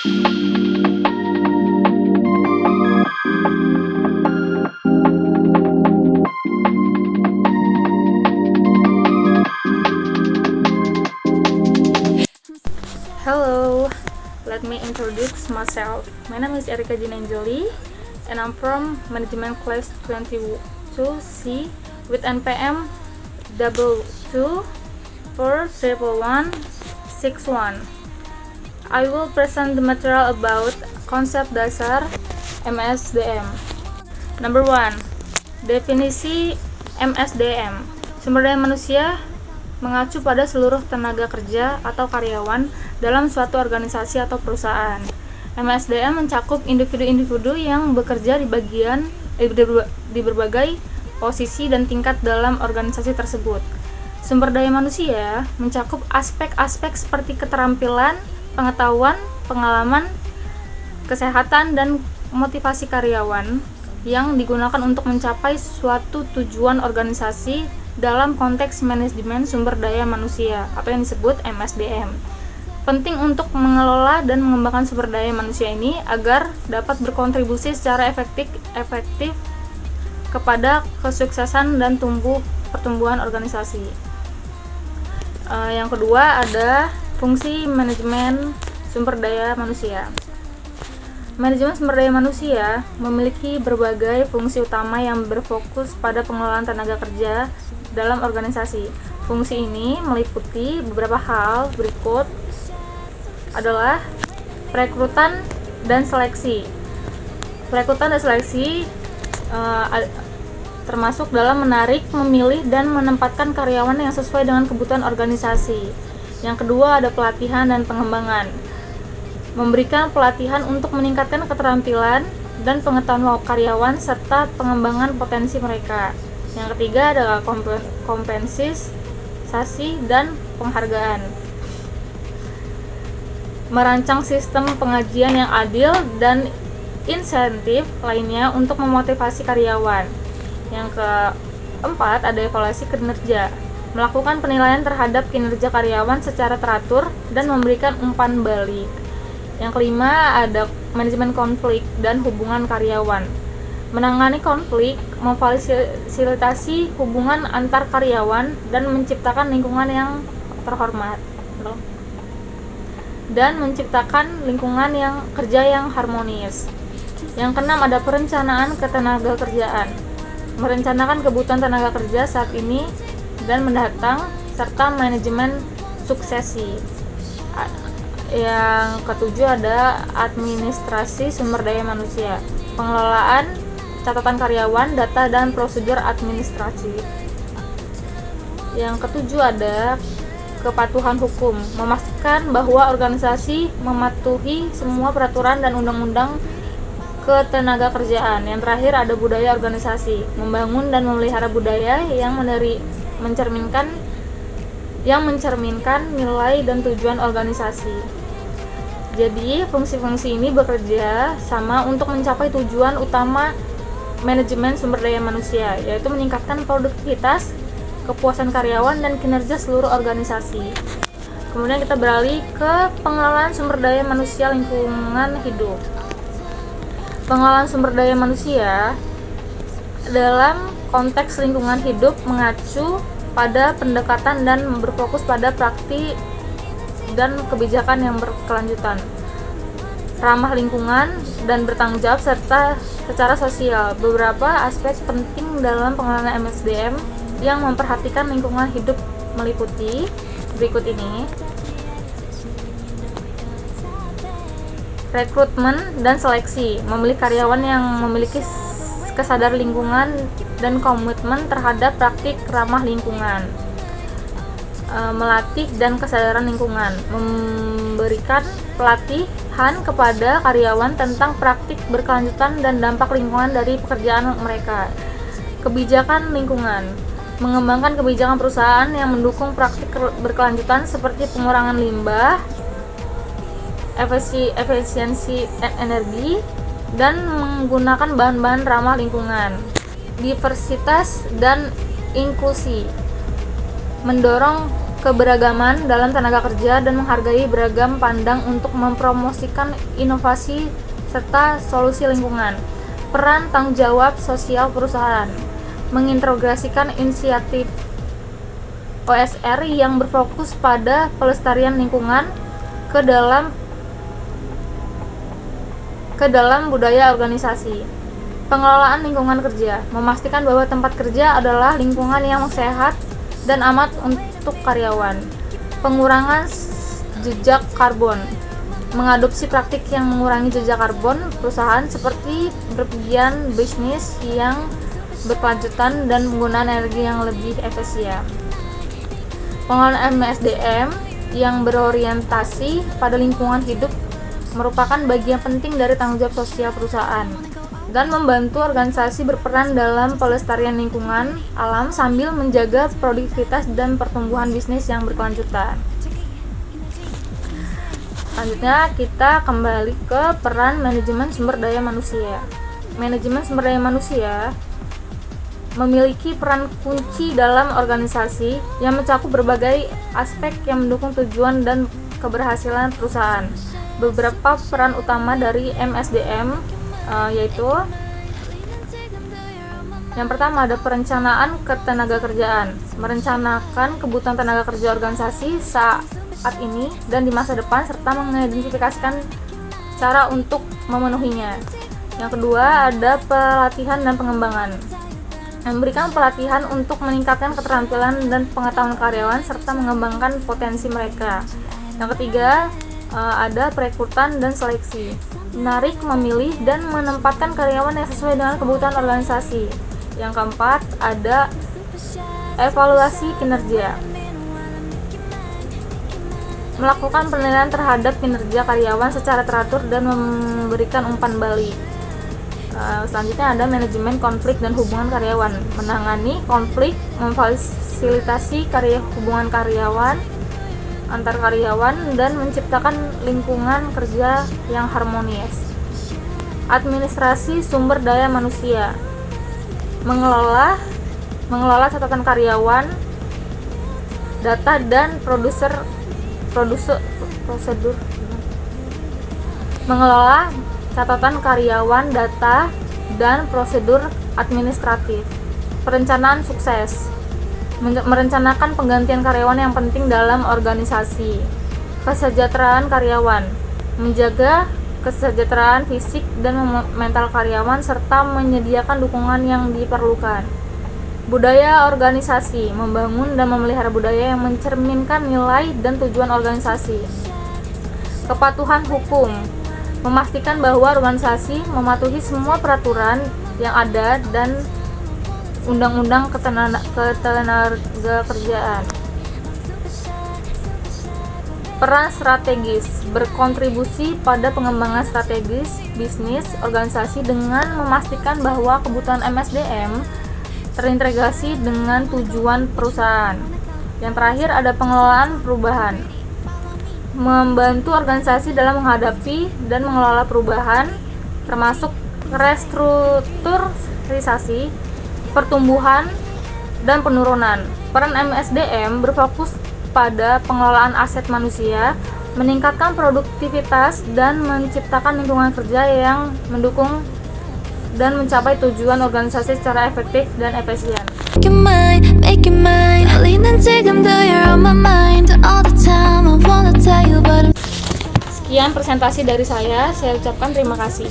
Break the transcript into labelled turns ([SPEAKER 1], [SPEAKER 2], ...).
[SPEAKER 1] Hello, let me introduce myself. My name is Erika Ginanjeli and I'm from Management Class 22C with NPM 2241161. I will present the material about konsep dasar MSDM. Number 1. Definisi MSDM. Sumber daya manusia mengacu pada seluruh tenaga kerja atau karyawan dalam suatu organisasi atau perusahaan. MSDM mencakup individu-individu yang bekerja di berbagai posisi dan tingkat dalam organisasi tersebut. Sumber daya manusia mencakup aspek-aspek seperti keterampilan, pengetahuan, pengalaman, kesehatan, dan motivasi karyawan yang digunakan untuk mencapai suatu tujuan organisasi dalam konteks manajemen sumber daya manusia atau yang disebut MSDM. Penting untuk mengelola dan mengembangkan sumber daya manusia ini agar dapat berkontribusi secara efektif kepada kesuksesan dan pertumbuhan organisasi. Yang kedua ada fungsi manajemen sumber daya manusia. Manajemen sumber daya manusia memiliki berbagai fungsi utama yang berfokus pada pengelolaan tenaga kerja dalam organisasi. Fungsi ini meliputi beberapa hal berikut adalah perekrutan dan seleksi. Perekrutan dan seleksi termasuk dalam menarik, memilih, dan menempatkan karyawan yang sesuai dengan kebutuhan organisasi. Yang kedua ada pelatihan dan pengembangan. Memberikan pelatihan untuk meningkatkan keterampilan dan pengetahuan karyawan serta pengembangan potensi mereka. Yang ketiga adalah kompensasi dan penghargaan. Merancang sistem pengajian yang adil dan insentif lainnya untuk memotivasi karyawan. Yang keempat ada evaluasi kinerja. Melakukan penilaian terhadap kinerja karyawan secara teratur dan memberikan umpan balik. Yang kelima ada manajemen konflik dan hubungan karyawan. Menangani konflik, memfasilitasi hubungan antar karyawan dan menciptakan lingkungan yang terhormat. Dan menciptakan lingkungan yang kerja yang harmonis. Yang keenam ada perencanaan ketenaga kerjaan. Merencanakan kebutuhan tenaga kerja saat ini dan mendatang serta manajemen suksesi. Yang ketujuh ada administrasi sumber daya manusia, pengelolaan catatan karyawan, data, dan prosedur administrasi. Yang ketujuh ada kepatuhan hukum, memastikan bahwa organisasi mematuhi semua peraturan dan undang-undang ketenaga kerjaan. Yang terakhir ada budaya organisasi, membangun dan memelihara budaya yang mencerminkan nilai dan tujuan organisasi. Jadi, fungsi-fungsi ini bekerja sama untuk mencapai tujuan utama manajemen sumber daya manusia, yaitu meningkatkan produktivitas, kepuasan karyawan, dan kinerja seluruh organisasi. Kemudian kita beralih ke pengelolaan sumber daya manusia lingkungan hidup. Pengelolaan sumber daya manusia dalam konteks lingkungan hidup mengacu pada pendekatan dan berfokus pada praktik dan kebijakan yang berkelanjutan, ramah lingkungan, dan bertanggung jawab serta secara sosial. Beberapa aspek penting dalam pengelolaan MSDM yang memperhatikan lingkungan hidup meliputi berikut ini: rekrutmen dan seleksi, memilih karyawan yang memiliki kesadaran lingkungan dan komitmen terhadap praktik ramah lingkungan. Melatih dan kesadaran lingkungan, memberikan pelatihan kepada karyawan tentang praktik berkelanjutan dan dampak lingkungan dari pekerjaan mereka. Kebijakan lingkungan, mengembangkan kebijakan perusahaan yang mendukung praktik berkelanjutan seperti pengurangan limbah, efisiensi energi, dan menggunakan bahan-bahan ramah lingkungan. Diversitas dan inklusi, mendorong keberagaman dalam tenaga kerja dan menghargai beragam pandang untuk mempromosikan inovasi serta solusi lingkungan. Peran tanggung jawab sosial perusahaan mengintegrasikan inisiatif OSR yang berfokus pada pelestarian lingkungan ke dalam budaya organisasi. Pengelolaan lingkungan kerja memastikan bahwa tempat kerja adalah lingkungan yang sehat dan aman untuk karyawan. Pengurangan jejak karbon mengadopsi praktik yang mengurangi jejak karbon perusahaan seperti berpergian bisnis yang berkelanjutan dan penggunaan energi yang lebih efisien. Pengelolaan MSDM yang berorientasi pada lingkungan hidup merupakan bagian penting dari tanggung jawab sosial perusahaan dan membantu organisasi berperan dalam pelestarian lingkungan alam sambil menjaga produktivitas dan pertumbuhan bisnis yang berkelanjutan. Selanjutnya kita kembali ke peran manajemen sumber daya manusia. Manajemen sumber daya manusia memiliki peran kunci dalam organisasi yang mencakup berbagai aspek yang mendukung tujuan dan keberhasilan perusahaan. Beberapa peran utama dari MSDM yaitu yang pertama ada perencanaan ketenagakerjaan, merencanakan kebutuhan tenaga kerja organisasi saat ini dan di masa depan serta mengidentifikasikan cara untuk memenuhinya. Yang kedua ada pelatihan dan pengembangan, memberikan pelatihan untuk meningkatkan keterampilan dan pengetahuan karyawan serta mengembangkan potensi mereka. Yang ketiga ada perekrutan dan seleksi, menarik, memilih, dan menempatkan karyawan yang sesuai dengan kebutuhan organisasi. Yang keempat ada evaluasi kinerja, melakukan penilaian terhadap kinerja karyawan secara teratur dan memberikan umpan balik. Selanjutnya ada manajemen konflik dan hubungan karyawan, menangani konflik, memfasilitasi hubungan karyawan antar karyawan dan menciptakan lingkungan kerja yang harmonis. Administrasi sumber daya manusia, mengelola catatan karyawan, data dan prosedur, mengelola catatan karyawan, data dan prosedur administratif. Perencanaan sukses, merencanakan penggantian karyawan yang penting dalam organisasi. Kesejahteraan karyawan, menjaga kesejahteraan fisik dan mental karyawan serta menyediakan dukungan yang diperlukan. Budaya organisasi, membangun dan memelihara budaya yang mencerminkan nilai dan tujuan organisasi. Kepatuhan hukum, memastikan bahwa organisasi mematuhi semua peraturan yang ada dan undang-undang ketenagakerjaan. Peran strategis, berkontribusi pada pengembangan strategis bisnis organisasi dengan memastikan bahwa kebutuhan MSDM terintegrasi dengan tujuan perusahaan. Yang terakhir ada pengelolaan perubahan, membantu organisasi dalam menghadapi dan mengelola perubahan termasuk restrukturisasi, pertumbuhan, dan penurunan. Peran MSDM berfokus pada pengelolaan aset manusia, meningkatkan produktivitas, dan menciptakan lingkungan kerja yang mendukung dan mencapai tujuan organisasi secara efektif dan efisien. Sekian presentasi dari saya ucapkan terima kasih.